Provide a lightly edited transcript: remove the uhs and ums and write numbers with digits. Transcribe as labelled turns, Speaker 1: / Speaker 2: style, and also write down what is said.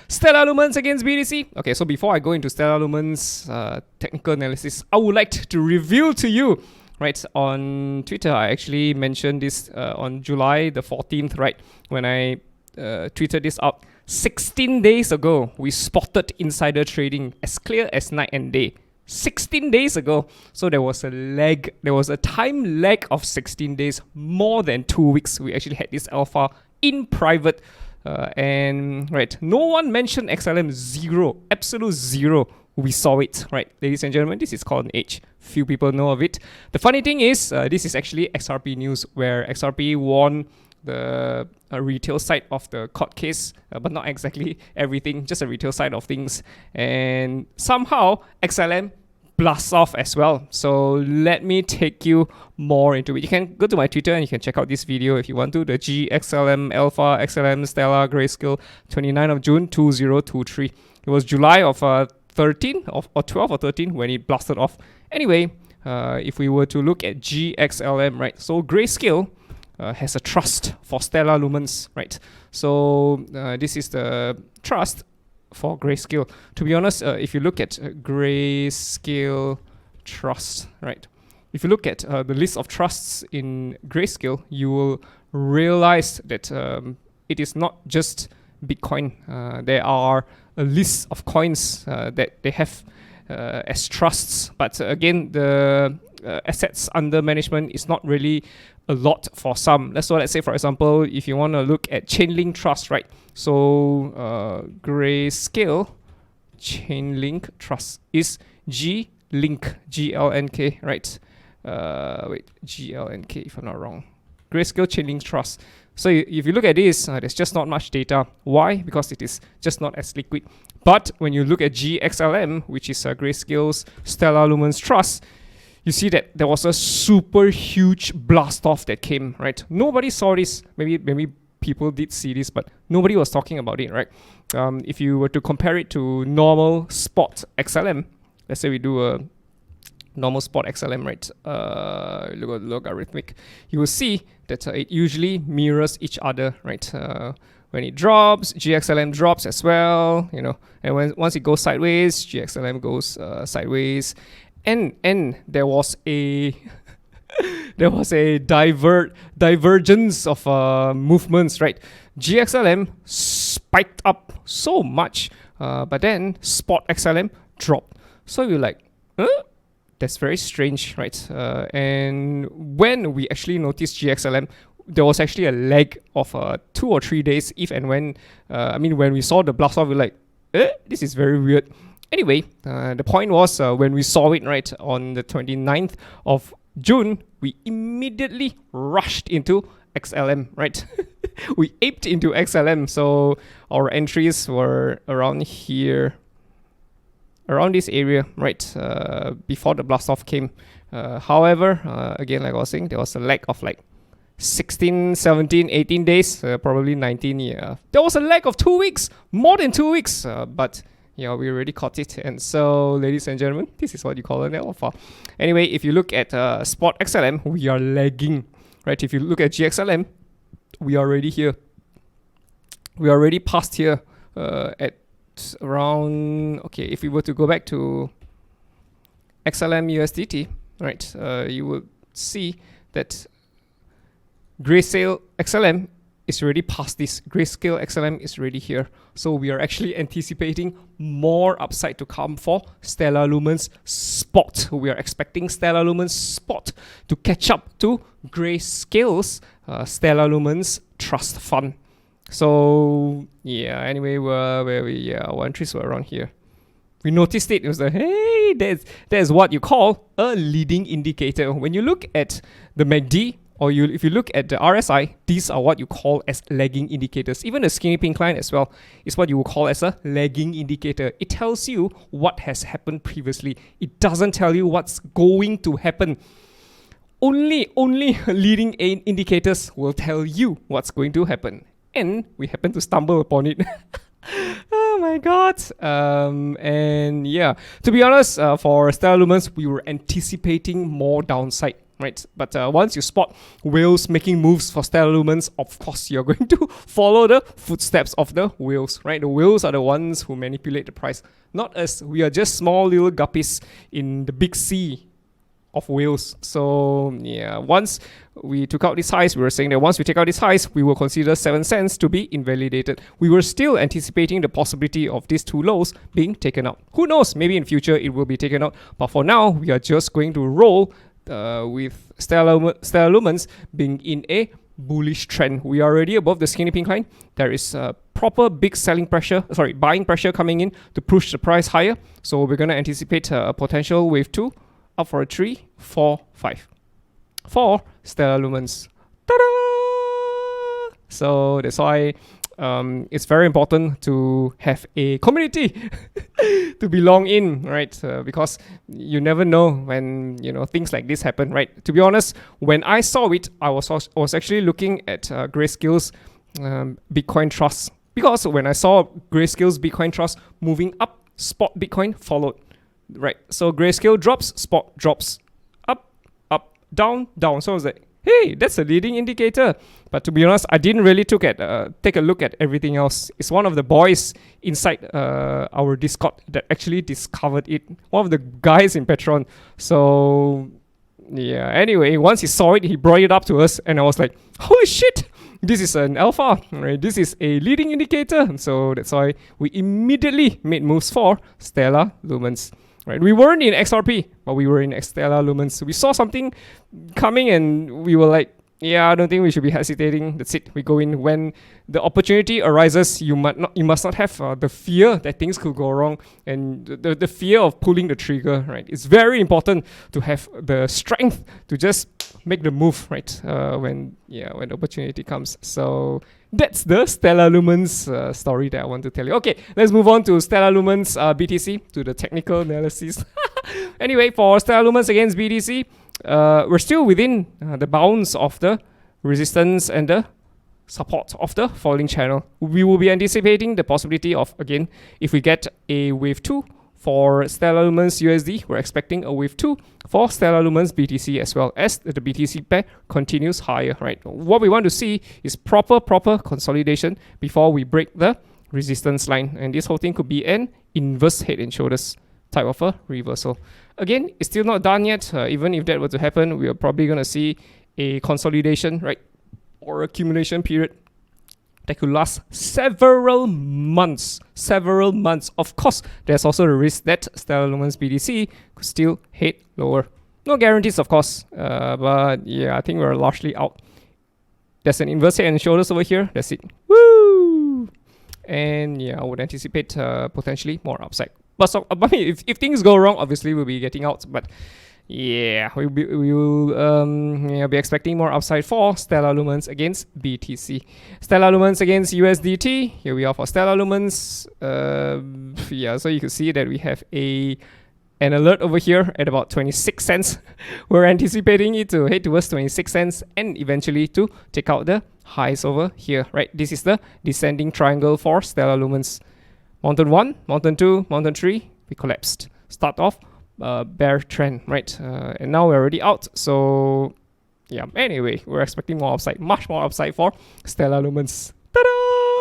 Speaker 1: Stellar Lumens against BTC. Okay, so before I go into Stellar Lumens technical analysis, I would like to reveal to you, right, on Twitter, I actually mentioned this on July the 14th, right, when I tweeted this out. 16 days ago, we spotted insider trading as clear as night and day. 16 days ago. So there was a lag, there was a time lag of 16 days, more than 2 weeks. We actually had this alpha in private. And right, no one mentioned XLM, zero, absolute zero. We saw it, right, ladies and gentlemen. This is called an edge. Few people know of it. The funny thing is, this is actually XRP news, where XRP won the retail side of the court case, but not exactly everything, just a retail side of things. And somehow XLM blasts off as well. So let me take you more into it. You can go to my Twitter and you can check out this video if you want to. The XLM Alpha, XLM Stellar Grayscale, 29th of June 2023. It was July of 13 or 12 or 13 when it blasted off. Anyway, if we were to look at XLM, right? So Grayscale has a trust for Stellar Lumens, right? So this is the trust for Grayscale. To be honest, if you look at Grayscale trust, right? If you look at the list of trusts in Grayscale, you will realize that it is not just Bitcoin. There are a list of coins that they have as trusts, but again, the assets under management is not really a lot for some. Let's say, for example, if you want to look at Chainlink Trust, right? So Grayscale Chainlink Trust is G-Link, G-L-N-K, right? Wait, G-L-N-K if I'm not wrong. Grayscale Chainlink Trust. So if you look at this, there's just not much data. Why? Because it is just not as liquid. But when you look at XLM, which is Grayscale's Stellar Lumens Trust, you see that there was a super huge blast off that came, right? Nobody saw this. Maybe people did see this, but nobody was talking about it, right? If you were to compare it to normal spot XLM, let's say we do a normal spot XLM, right? Look at logarithmic. You will see that it usually mirrors each other, right? When it drops, XLM drops as well, you know. And once it goes sideways, XLM goes sideways. And there was a divergence of movements, right? XLM spiked up so much, but then spot XLM dropped. So you're like, that's very strange, right? And when we actually noticed XLM, there was actually a lag of 2 or 3 days, if and when, when we saw the blast off, we're like, this is very weird. Anyway, the point was when we saw it, right, on the 29th of June, we immediately rushed into XLM, right? We aped into XLM. So our entries were around here, around this area, right, before the blast off came. However, again, like I was saying, there was a lag of like 16, 17, 18 days, probably 19. Yeah, there was a lag of 2 weeks, more than 2 weeks, but yeah, we already caught it. And so, ladies and gentlemen, this is what you call an alpha. Anyway, if you look at spot XLM, we are lagging, right? If you look at XLM, we are already here. We are already past here at around, okay, if we were to go back to XLM USDT, right, you will see that Grayscale XLM is already past this. Grayscale XLM is already here. So we are actually anticipating more upside to come for Stellar Lumens Spot. We are expecting Stellar Lumens Spot to catch up to Grayscale's Stellar Lumens Trust Fund. So yeah, anyway, our entries were around here. We noticed it. It was like, hey, that's what you call a leading indicator. When you look at the MACD, or if you look at the RSI, these are what you call as lagging indicators. Even the skinny pink line as well is what you would call as a lagging indicator. It tells you what has happened previously. It doesn't tell you what's going to happen. Only leading indicators will tell you what's going to happen. And we happen to stumble upon it. Oh my god. And yeah, to be honest, for Stellar Lumens, we were anticipating more downside. right? But once you spot whales making moves for Stellar Lumens, of course you're going to follow the footsteps of the whales, right? The whales are the ones who manipulate the price, not us. We are just small little guppies in the big sea of whales. So yeah, once we took out these highs, we were saying that once we take out these highs, we will consider 7 cents to be invalidated. We were still anticipating the possibility of these two lows being taken out. Who knows, maybe in future it will be taken out, but for now we are just going to roll with Stellar Lumens being in a bullish trend. We are already above the skinny pink line. There is a proper big buying pressure coming in to push the price higher. So we're going to anticipate a potential wave 2 up for a 3, 4, 5 for Stellar Lumens. Ta-da! So that's why it's very important to have a community to belong in, right? Because you never know when things like this happen, right? To be honest, when I saw it, I was actually looking at Grayscale's Bitcoin Trust, because when I saw Grayscale's Bitcoin Trust moving up, spot Bitcoin followed. Right, so Grayscale drops, spot drops, up, down. So I was like, hey, that's a leading indicator. But to be honest, I didn't really take a look at everything else. It's one of the boys inside our Discord that actually discovered it. One of the guys in Petron. So yeah, anyway, once he saw it, he brought it up to us, and I was like, holy shit! This is an alpha, right? This is a leading indicator. So that's why we immediately made moves for Stellar Lumens. Right, we weren't in XRP, but we were in Stellar Lumens. We saw something coming, and we were like, yeah, I don't think we should be hesitating. That's it. We go in when the opportunity arises. You must not have the fear that things could go wrong, and the fear of pulling the trigger. Right, it's very important to have the strength to just make the move. Right, when the opportunity comes. So that's the Stellar Lumens story that I want to tell you. Okay, let's move on to Stellar Lumens BTC, to the technical analysis. Anyway, for Stellar Lumens against BTC, we're still within the bounds of the resistance and the support of the falling channel. We will be anticipating the possibility of, again, if we get a wave 2 for Stellar Lumens USD, we're expecting a wave 2 for Stellar Lumens BTC as well, as the BTC pair continues higher, right? What we want to see is proper consolidation before we break the resistance line, and this whole thing could be an inverse head and shoulders type of a reversal. Again, it's still not done yet. Even if that were to happen, we are probably going to see a consolidation, right, or accumulation period that could last several months. Of course, there's also the risk that Stellar Lumens BTC could still head lower. No guarantees, of course, but yeah, I think we're largely out. There's an inverse head and shoulders over here. That's it. Woo! And yeah, I would anticipate potentially more upside. But so, I mean, if things go wrong, obviously we'll be getting out. But yeah, we will be expecting more upside for Stellar Lumens against BTC. Stellar Lumens against USDT. Here we are for Stellar Lumens. So you can see that we have an alert over here at about 26 cents. We're anticipating it to head towards 26 cents and eventually to take out the highs over here, right? This is the descending triangle for Stellar Lumens. Mountain 1, Mountain 2, Mountain 3, we collapsed. Start off bear trend, right? And now we're already out. So yeah, anyway, we're expecting more upside, much more upside for Stellar Lumens. Ta-da!